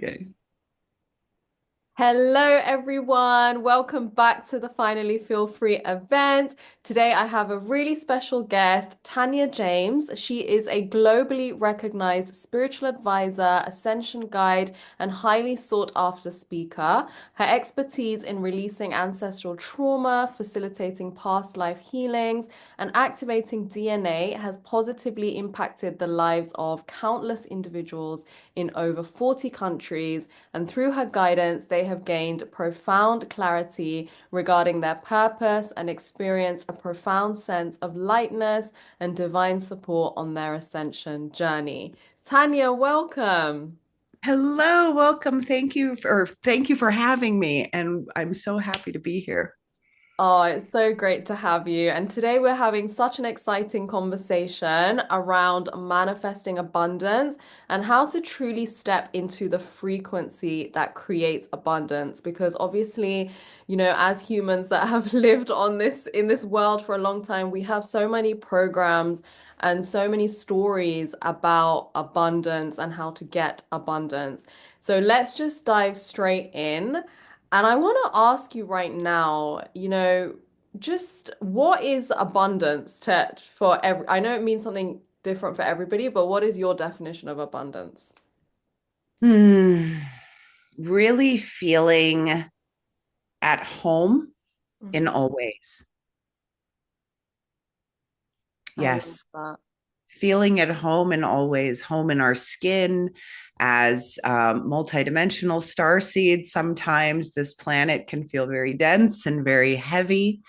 Okay. Hello, everyone. Welcome back to the Finally Feel Free event. Today, I have a really special guest, Tanja James. She is a globally recognized spiritual advisor, ascension guide, and highly sought after speaker. Her expertise in releasing ancestral trauma, facilitating past life healings, and activating DNA has positively impacted the lives of countless individuals in over 40 countries, and through her guidance, they have gained profound clarity regarding their purpose and experienced a profound sense of lightness and divine support on their ascension journey. Tanja, welcome. Hello, welcome. Thank you for having me. And I'm so happy to be here. Oh, it's so great to have you. And today we're having such an exciting conversation around manifesting abundance and how to truly step into the frequency that creates abundance. Because obviously, as humans that have lived on this in this world for a long time, we have so many programs and so many stories about abundance and how to get abundance. So let's just dive straight in. And I want to ask you right now, just what is abundance for every, I know it means something different for everybody, but what is your definition of abundance? Hmm. Really feeling at home in Mhm. all ways. I love Yes. that. Feeling at home in all ways, home in our skin as multidimensional star seeds. Sometimes this planet can feel very dense and very heavy,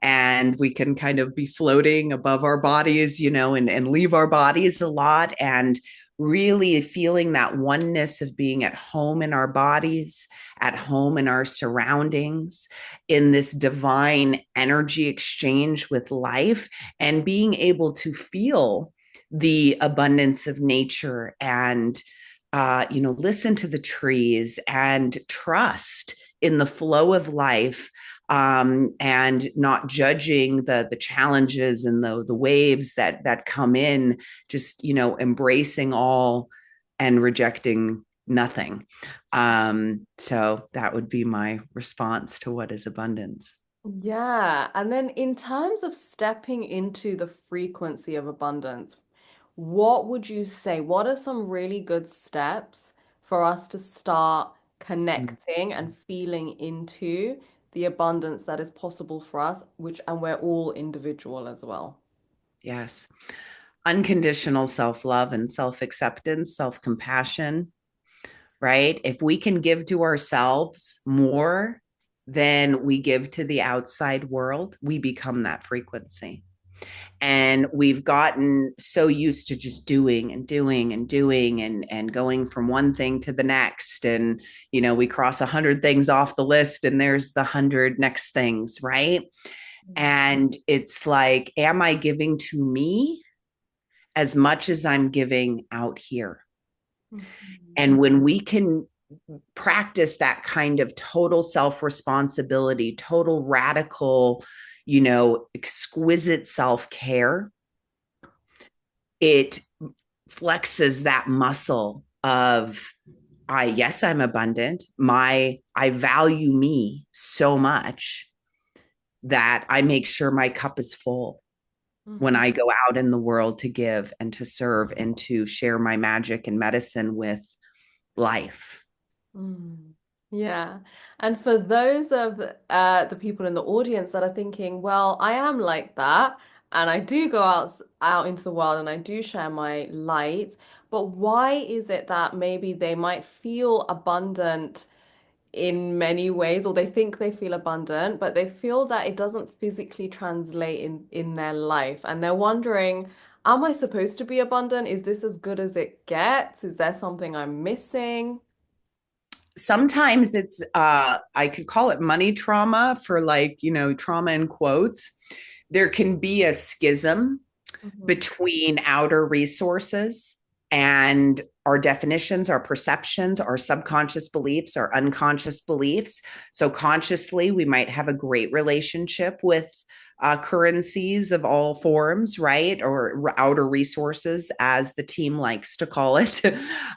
and we can kind of be floating above our bodies, and leave our bodies a lot. And really feeling that oneness of being at home in our bodies, at home in our surroundings, in this divine energy exchange with life, and being able to feel the abundance of nature and listen to the trees and trust in the flow of life, and not judging the challenges and the waves that come in, just embracing all and rejecting nothing. So that would be my response to what is abundance. Yeah. And then in terms of stepping into the frequency of abundance, what would you say? What are some really good steps for us to start Mm, connecting and feeling into the abundance that is possible for us, which, and we're all individual as well. yes. Unconditional self-love and self-acceptance, self-compassion, right? If we can give to ourselves more than we give to the outside world, we become that frequency. And we've gotten so used to just doing and doing and doing and going from one thing to the next. And, we cross 100 things off the list and there's the 100 next things, right? And it's like, am I giving to me as much as I'm giving out here? Mhm. And when we can practice that kind of total self responsibility, total radical, exquisite self care, it flexes that muscle of, yes, I'm abundant. I value me so much that I make sure my cup is full when Mhm. I go out in the world to give and to serve and to share my magic and medicine with life. Mm. Yeah. And for those of the people in the audience that are thinking, well, I am like that, and I do go out into the world and I do share my light, but why is it that maybe they might feel abundant in many ways, or they think they feel abundant, but they feel that it doesn't physically translate in their life, and they're wondering, am I supposed to be abundant? Is this as good as it gets? Is there something I'm missing? Sometimes it's I could call it money trauma, for like, trauma in quotes. There can be a schism Mhm. between outer resources and our definitions, our perceptions, our subconscious beliefs, our unconscious beliefs. So, consciously, we might have a great relationship with currencies of all forms, right? Or outer resources, as the team likes to call it.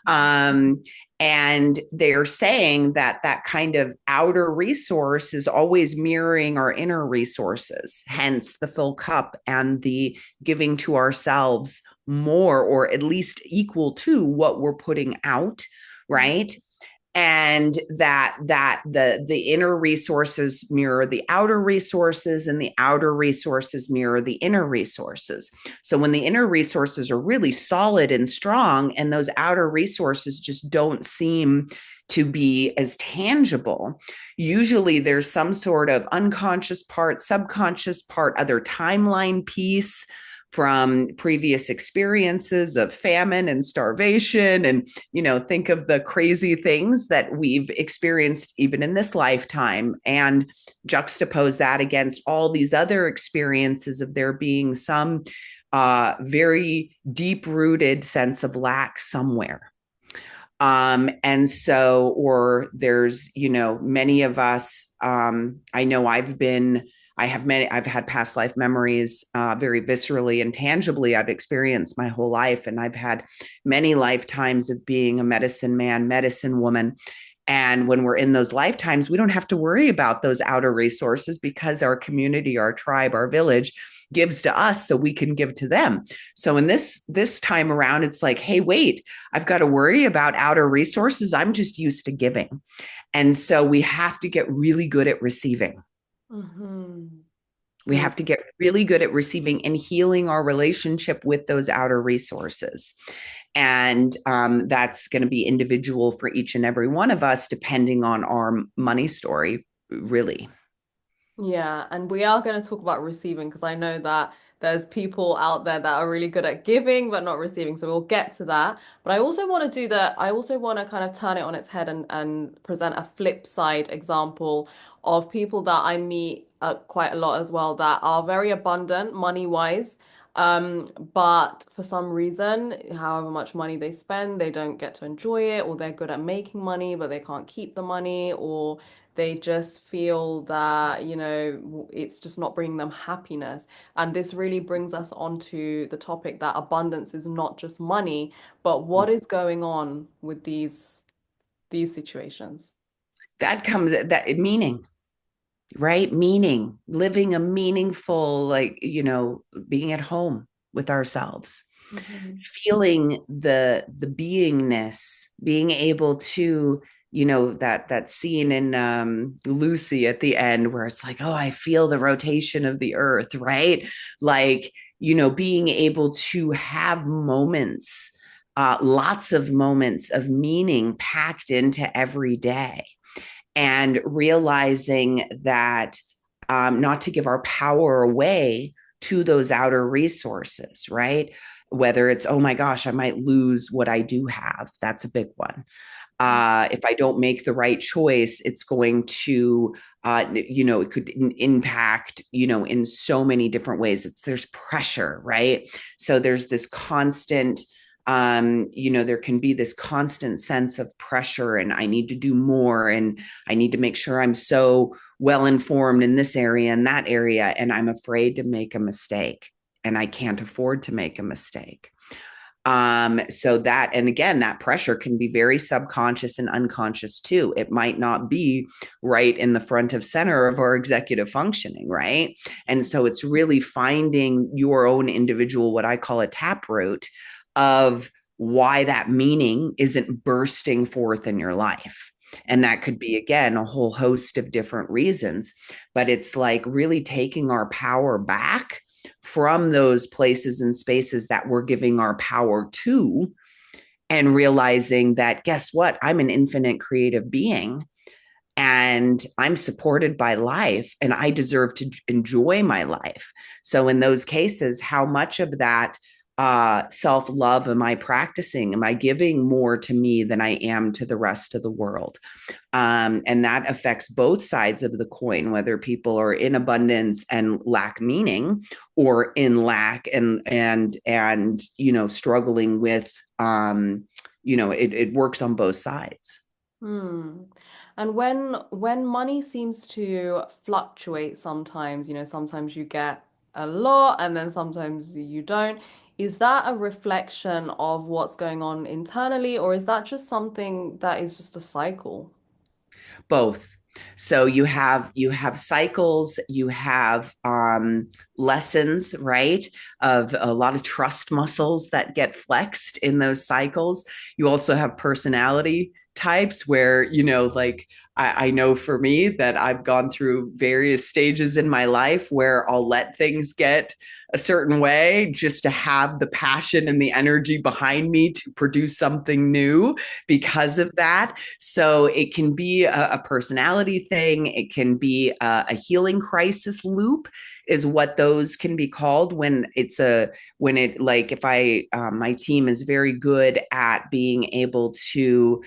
um, And they're saying that that kind of outer resource is always mirroring our inner resources, hence the full cup and the giving to ourselves more or at least equal to what we're putting out, right? And that the inner resources mirror the outer resources and the outer resources mirror the inner resources. So when the inner resources are really solid and strong and those outer resources just don't seem to be as tangible, usually there's some sort of unconscious part, subconscious part, other timeline piece from previous experiences of famine and starvation, and think of the crazy things that we've experienced even in this lifetime, and juxtapose that against all these other experiences of there being some very deep rooted sense of lack somewhere. And so, or there's, many of us, I know I've had past life memories very viscerally and tangibly. I've experienced my whole life, and I've had many lifetimes of being a medicine man, medicine woman. And when we're in those lifetimes, we don't have to worry about those outer resources because our community, our tribe, our village gives to us so we can give to them. So in this time around, it's like, hey, wait, I've got to worry about outer resources. I'm just used to giving. And so we have to get really good at receiving. Mm-hmm. We have to get really good at receiving and healing our relationship with those outer resources. And that's going to be individual for each and every one of us, depending on our money story, really. Yeah, and we are going to talk about receiving because I know that there's people out there that are really good at giving but not receiving. So we'll get to that. But I also want to do that. I also want to kind of turn it on its head and present a flip side example of people that I meet quite a lot as well that are very abundant money wise. But for some reason, however much money they spend, they don't get to enjoy it, or they're good at making money, but they can't keep the money, or they just feel that, it's just not bringing them happiness. And this really brings us onto the topic that abundance is not just money, but what is going on with these situations. That comes that meaning, right? Meaning, living a meaningful, like, being at home with ourselves, Mhm. feeling the beingness, being able to, that scene in Lucy at the end where it's like, oh, I feel the rotation of the earth, right? Like, being able to have moments, lots of moments of meaning packed into every day, and realizing that, not to give our power away to those outer resources, right? Whether it's, oh my gosh, I might lose what I do have. That's a big one. If I don't make the right choice, it's going to, it could impact, in so many different ways. There's pressure, right? So there's this constant, there can be this constant sense of pressure, and I need to do more, and I need to make sure I'm so well informed in this area and that area, and I'm afraid to make a mistake, and I can't afford to make a mistake. So that, and again, that pressure can be very subconscious and unconscious too. It might not be right in the front of center of our executive functioning, right? And so it's really finding your own individual, what I call a taproot of why that meaning isn't bursting forth in your life. And that could be, again, a whole host of different reasons, but it's like really taking our power back from those places and spaces that we're giving our power to, and realizing that, guess what? I'm an infinite creative being, and I'm supported by life, and I deserve to enjoy my life. So, in those cases, how much of that self love am I practicing? Am I giving more to me than I am to the rest of the world? And that affects both sides of the coin, whether people are in abundance and lack meaning, or in lack and struggling with, it works on both sides. Hmm. And when money seems to fluctuate sometimes, sometimes you get a lot and then sometimes you don't. is that a reflection of what's going on internally, or is that just something that is just a cycle? Both. So you have cycles, you have lessons, right? Of a lot of trust muscles that get flexed in those cycles. You also have personality types where, like I know for me that I've gone through various stages in my life where I'll let things get a certain way just to have the passion and the energy behind me to produce something new because of that. So it can be a personality thing. It can be a healing crisis loop, is what those can be called when it like if I my team is very good at being able to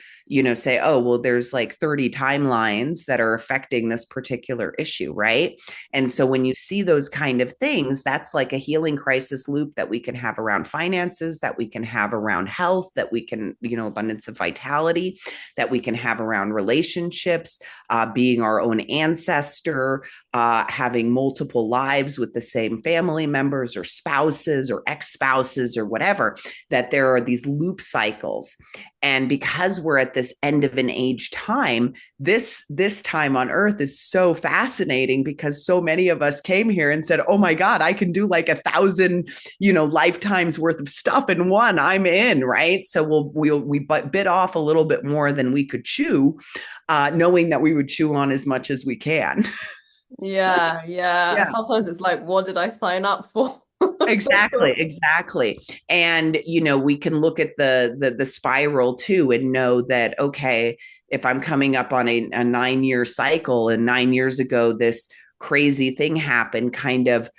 say, oh well, there's like 30 timelines that are affecting this particular issue, right? And so when you see those kind of things, that's like a healing crisis loop that we can have around finances, that we can have around health, that we can, abundance of vitality, that we can have around relationships, being our own ancestor, having multiple lives with the same family members or spouses or ex-spouses or whatever, that there are these loop cycles. And because we're at this end of an age time, this time on earth is so fascinating because so many of us came here and said, oh my God, I can do like 1,000 lifetimes worth of stuff in one. I'm in, right? So we bit off a little bit more than we could chew, knowing that we would chew on as much as we can. Yeah, yeah. Yeah. Sometimes it's like, what did I sign up for? Exactly, exactly. And we can look at the spiral too and know that, okay, if I'm coming up on a 9 year cycle and 9 years ago this crazy thing happened, kind of,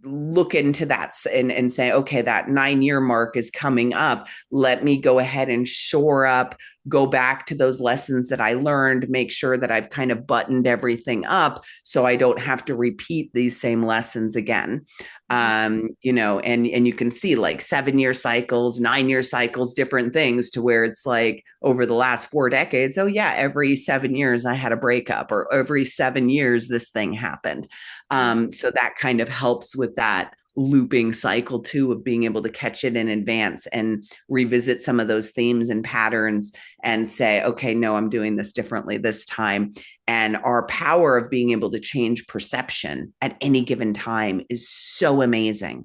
look into that and say, okay, that 9 year mark is coming up. Let me go ahead and shore up, go back to those lessons that I learned, make sure that I've kind of buttoned everything up so I don't have to repeat these same lessons again. And you can see like 7 year cycles, 9 year cycles, different things, to where it's like over the last 4 decades, oh yeah, every 7 years I had a breakup, or every 7 years this thing happened. So that kind of helps with that looping cycle too, of being able to catch it in advance and revisit some of those themes and patterns and say, okay, no, I'm doing this differently this time. And our power of being able to change perception at any given time is so amazing.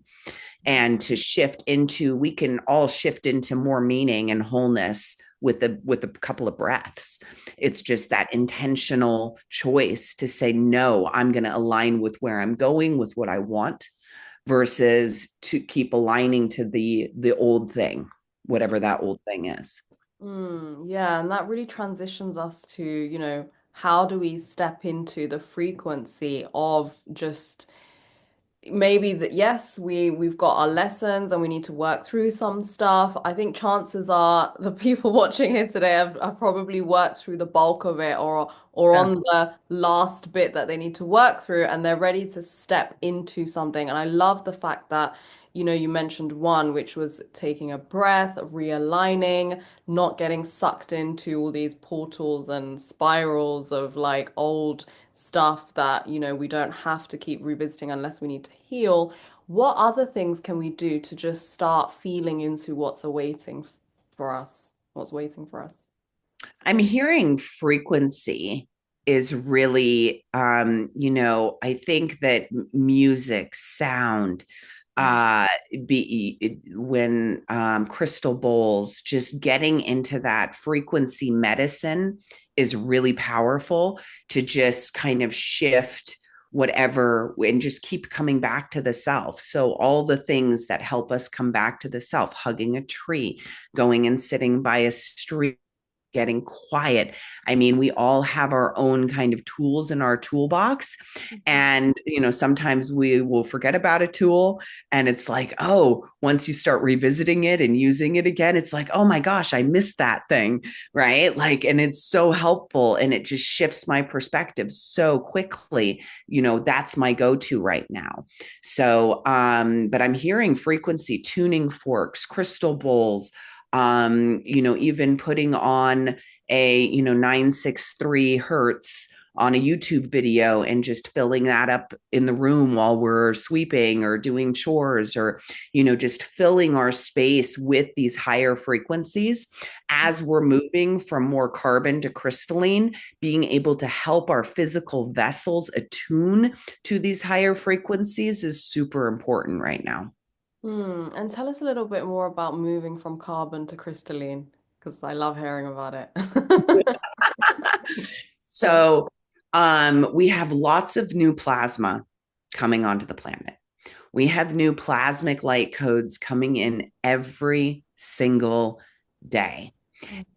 And to shift into, we can all shift into more meaning and wholeness with a couple of breaths. It's just that intentional choice to say, no, I'm going to align with where I'm going, with what I want, versus to keep aligning to the old thing, whatever that old thing is. Yeah, and that really transitions us to, how do we step into the frequency of just maybe that yes, we've got our lessons and we need to work through some stuff. I think chances are the people watching here today have probably worked through the bulk of it, or Yeah. on the last bit that they need to work through, and they're ready to step into something. And I love the fact that you mentioned one, which was taking a breath, realigning, not getting sucked into all these portals and spirals of like old stuff that, we don't have to keep revisiting unless we need to heal. What other things can we do to just start feeling into what's awaiting for us? What's waiting for us? I'm hearing frequency is really, I think that music, sound, uh, when crystal bowls, just getting into that frequency medicine is really powerful to just kind of shift whatever and just keep coming back to the self. So all the things that help us come back to the self, hugging a tree, going and sitting by a stream, getting quiet. I mean, we all have our own kind of tools in our toolbox. And, sometimes we will forget about a tool. And it's like, oh, once you start revisiting it and using it again, it's like, oh my gosh, I missed that thing. Right. Like, and it's so helpful. And it just shifts my perspective so quickly. That's my go to right now. So, but I'm hearing frequency, tuning forks, crystal bowls, even putting on a 963 hertz on a YouTube video and just filling that up in the room while we're sweeping or doing chores, or, just filling our space with these higher frequencies as we're moving from more carbon to crystalline, being able to help our physical vessels attune to these higher frequencies is super important right now. And tell us a little bit more about moving from carbon to crystalline, because I love hearing about it. So, we have lots of new plasma coming onto the planet. We have new plasmic light codes coming in every single day.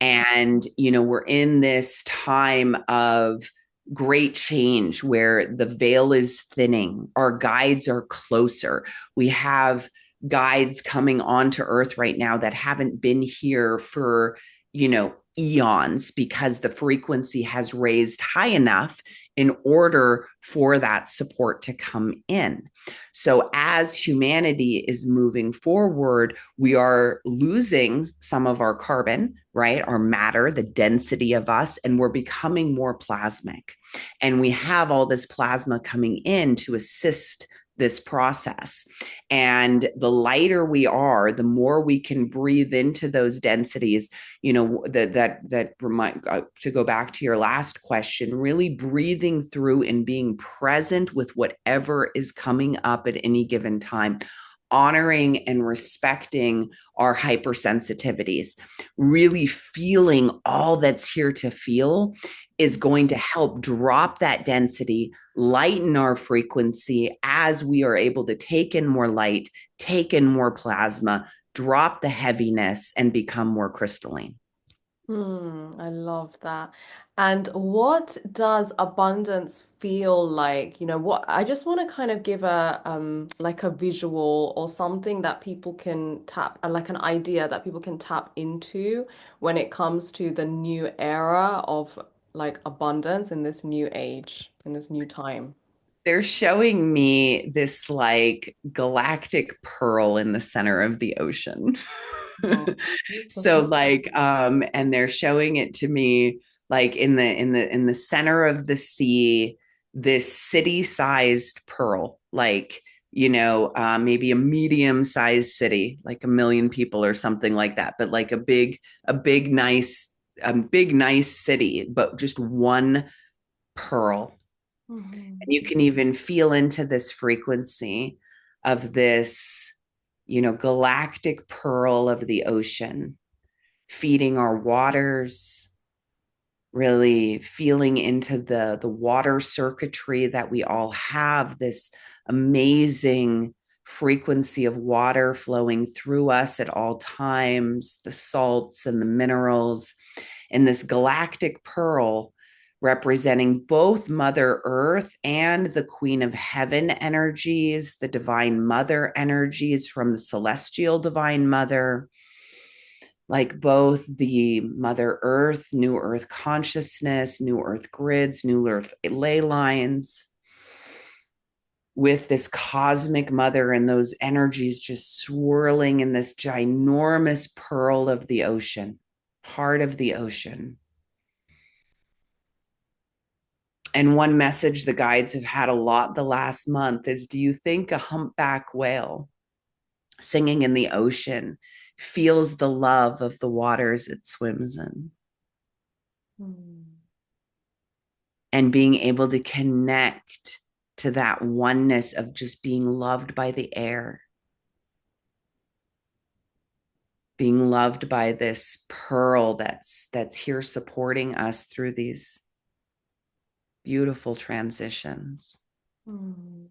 And, we're in this time of great change where the veil is thinning, our guides are closer. We have guides coming onto Earth right now that haven't been here for, eons, because the frequency has raised high enough in order for that support to come in. So, as humanity is moving forward, we are losing some of our carbon, right? Our matter, the density of us, and we're becoming more plasmic. And we have all this plasma coming in to assist this process. And the lighter we are, the more we can breathe into those densities. That remind to go back to your last question, really breathing through and being present with whatever is coming up at any given time, honoring and respecting our hypersensitivities, really feeling all that's here to feel is going to help drop that density, lighten our frequency as we are able to take in more light, take in more plasma, drop the heaviness, and become more crystalline. I love that. And what does abundance feel like? What I just want to kind of give a like a visual or something that people can tap, like an idea that people can tap into when it comes to the new era of like abundance in this new age, in this new time. They're showing me this like galactic pearl in the center of the ocean. Oh, So beautiful. like and they're showing it to me like in the center of the sea, this city-sized pearl, like, maybe a medium-sized city, like 1 million people or something like that, but like a big nice city, but just one pearl. And Mhm. you can even feel into this frequency of this, galactic pearl of the ocean, feeding our waters, really feeling into the water circuitry that we all have, this amazing frequency of water flowing through us at all times, the salts and the minerals, and this galactic pearl representing both Mother Earth and the Queen of Heaven energies, the Divine Mother energies from the celestial Divine Mother, like both the Mother Earth, New Earth consciousness, New Earth grids, New Earth ley lines, with this cosmic mother and those energies just swirling in this ginormous pearl of the ocean, heart of the ocean. And one message the guides have had a lot the last month is, do you think a humpback whale singing in the ocean feels the love of the waters it swims in? Mm. And being able to connect to that oneness of just being loved by the air, being loved by this pearl that's here supporting us through these beautiful transitions. Mm.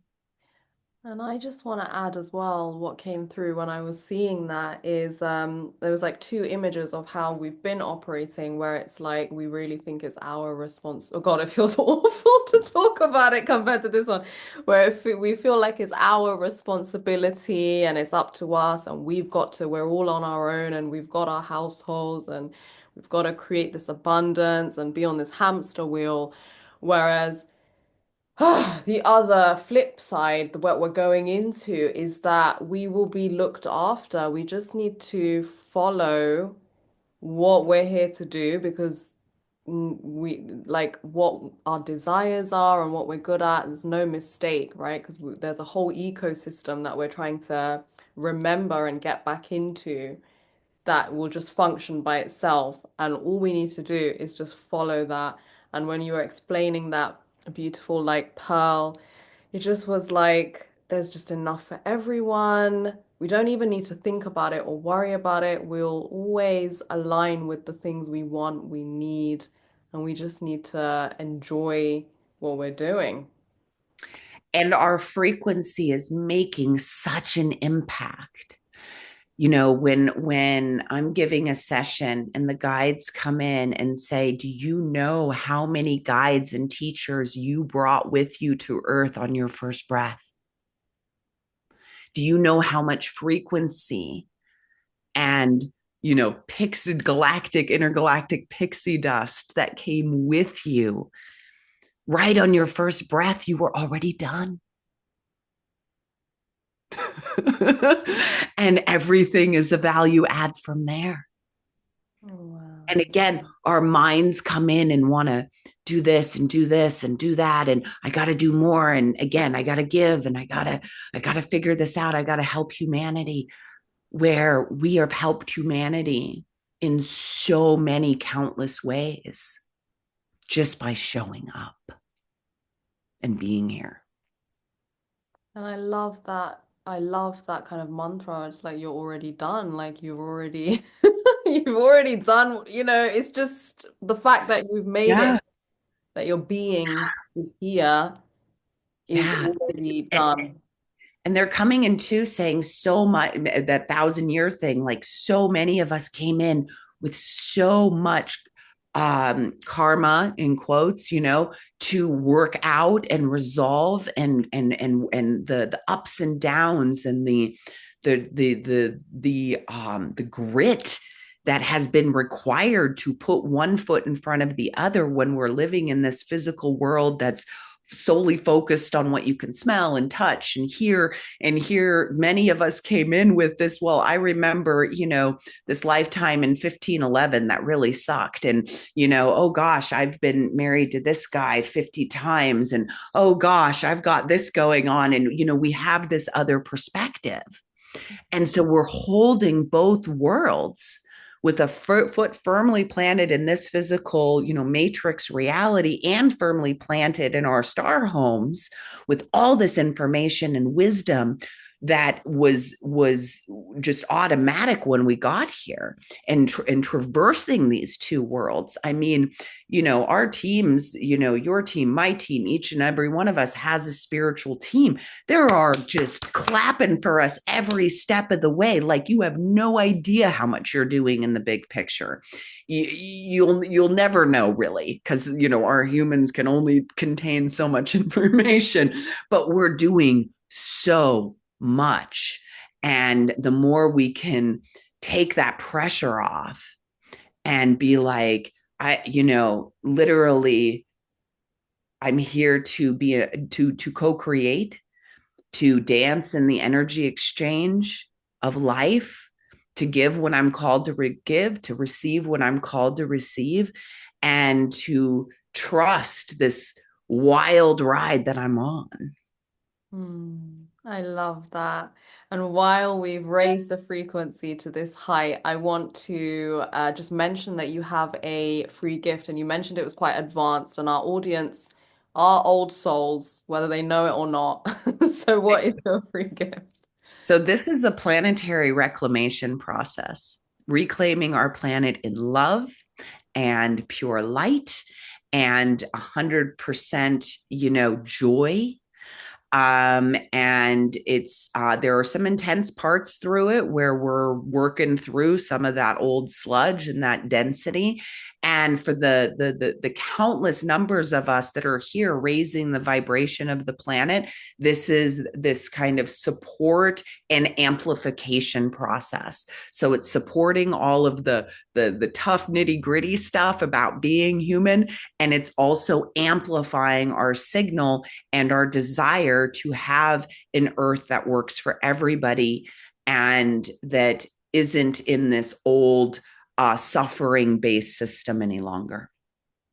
And I just want to add as well, what came through when I was seeing that is there was like two images of how we've been operating where it's like we really think it's our response. Oh God, it feels awful to talk about it compared to this one, where we feel like it's our responsibility and it's up to us and we're all on our own and we've got our households and we've got to create this abundance and be on this hamster wheel. Whereas the other flip side, what we're going into, is that we will be looked after. We just need to follow what we're here to do because we like what our desires are and what we're good at. There's no mistake, right? Because there's a whole ecosystem that we're trying to remember and get back into that will just function by itself. And all we need to do is just follow that. And when you were explaining that beautiful, like pearl, it just was like, there's just enough for everyone. We don't even need to think about it or worry about it. We'll always align with the things we want, we need, and we just need to enjoy what we're doing. And our frequency is making such an impact. You know, when I'm giving a session and the guides come in and say, do you know how many guides and teachers you brought with you to earth on your first breath? Do you know how much frequency and, pixie galactic intergalactic pixie dust that came with you right on your first breath? You were already done. And everything is a value add from there. Oh, And wow. again, our minds come in and want to do this and do this and do that. And I got to do more. And again, I got to give and I got to figure this out. I got to help humanity, where we have helped humanity in so many countless ways just by showing up and being here. And I love that. I love that kind of mantra. It's like you're already done. Like you've already you've already done, it's just the fact that you've made Yeah. it, that your being is here is Yeah. already done. And they're coming in too, saying so much, that 1,000 year thing, like so many of us came in with so much karma in quotes, to work out and resolve, and the ups and downs, and the grit that has been required to put one foot in front of the other when we're living in this physical world that's solely focused on what you can smell and touch and hear. And here many of us came in with this, well, I remember, this lifetime in 1511 that really sucked. And, oh gosh, I've been married to this guy 50 times. And oh gosh, I've got this going on. And, we have this other perspective. And so we're holding both worlds with a foot firmly planted in this physical, matrix reality, and firmly planted in our star homes with all this information and wisdom that was just automatic when we got here, and traversing these two worlds. I mean, our teams, your team, my team, each and every one of us has a spiritual team. There are just clapping for us every step of the way. Like, you have no idea how much you're doing in the big picture. You'll never know, really, because our humans can only contain so much information, but we're doing so much. And the more we can take that pressure off and be like, literally, I'm here to be to co-create, to dance in the energy exchange of life, to give when I'm called to give, to receive when I'm called to receive, and to trust this wild ride that I'm on. I love that. And while we've raised the frequency to this height, I want to just mention that you have a free gift, and you mentioned it was quite advanced, and our audience are old souls, whether they know it or not. So, what is your free gift? So, this is a planetary reclamation process, reclaiming our planet in love and pure light and 100%, joy. And it's there are some intense parts through it where we're working through some of that old sludge and that density. And for the countless numbers of us that are here raising the vibration of the planet, this is this kind of support and amplification process. So it's supporting all of the tough nitty gritty stuff about being human, and it's also amplifying our signal and our desire to have an earth that works for everybody, and that isn't in this old suffering based system any longer.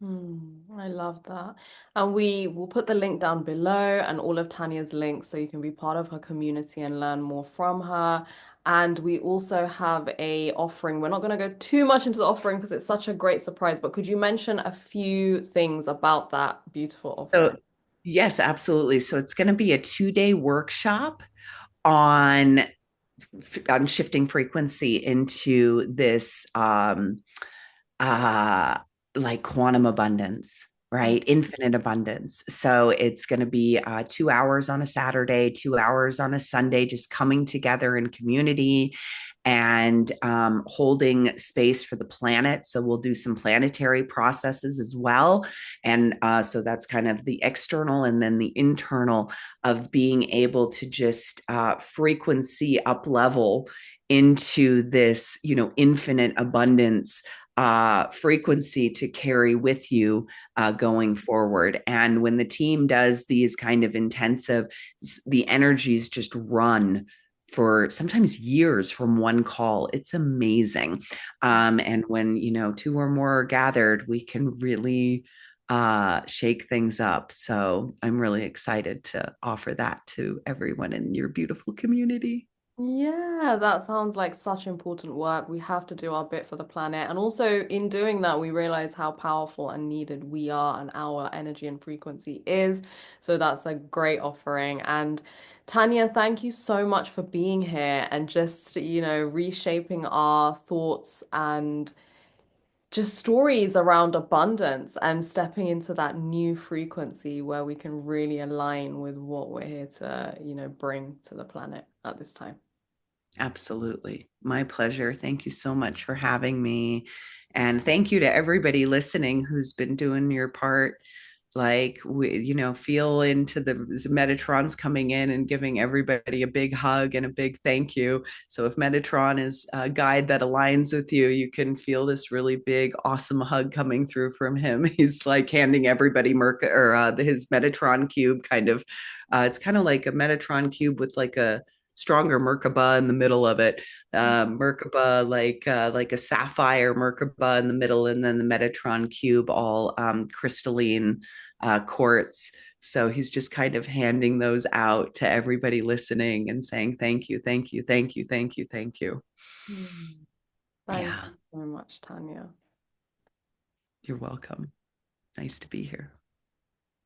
I love that. And we will put the link down below and all of Tanya's links so you can be part of her community and learn more from her. And we also have a offering. We're not going to go too much into the offering because it's such a great surprise, but could you mention a few things about that beautiful offering? So, yes, absolutely. So it's going to be a 2 day workshop on shifting frequency into this uh like quantum abundance, right? Infinite abundance. So it's going to be 2 hours on a Saturday, 2 hours on a Sunday, just coming together in community and holding space for the planet. So we'll do some planetary processes as well. And so that's kind of the external, and then the internal of being able to just frequency up level into this, infinite abundance frequency to carry with you going forward. And when the team does these kind of intensive, the energies just run for sometimes years from one call. It's amazing. And when, two or more are gathered, we can really shake things up. So I'm really excited to offer that to everyone in your beautiful community. Yeah, that sounds like such important work. We have to do our bit for the planet. And also, in doing that, we realize how powerful and needed we are and our energy and frequency is. So, that's a great offering. And Tanya, thank you so much for being here and just, reshaping our thoughts and just stories around abundance and stepping into that new frequency where we can really align with what we're here to, bring to the planet at this time. Absolutely. My pleasure. Thank you so much for having me. And thank you to everybody listening who's been doing your part. Like, feel into the Metatrons coming in and giving everybody a big hug and a big thank you. So, if Metatron is a guide that aligns with you, you can feel this really big, awesome hug coming through from him. He's like handing everybody his Metatron cube kind of. It's kind of like a Metatron cube with like a stronger Merkaba in the middle of it. Merkaba like a sapphire Merkaba in the middle, and then the Metatron cube all crystalline quartz. So he's just kind of handing those out to everybody listening and saying thank you, thank you, thank you, thank you, thank you. Mm. Thank Yeah, you so much, Tanya. you're welcome. Nice to be here.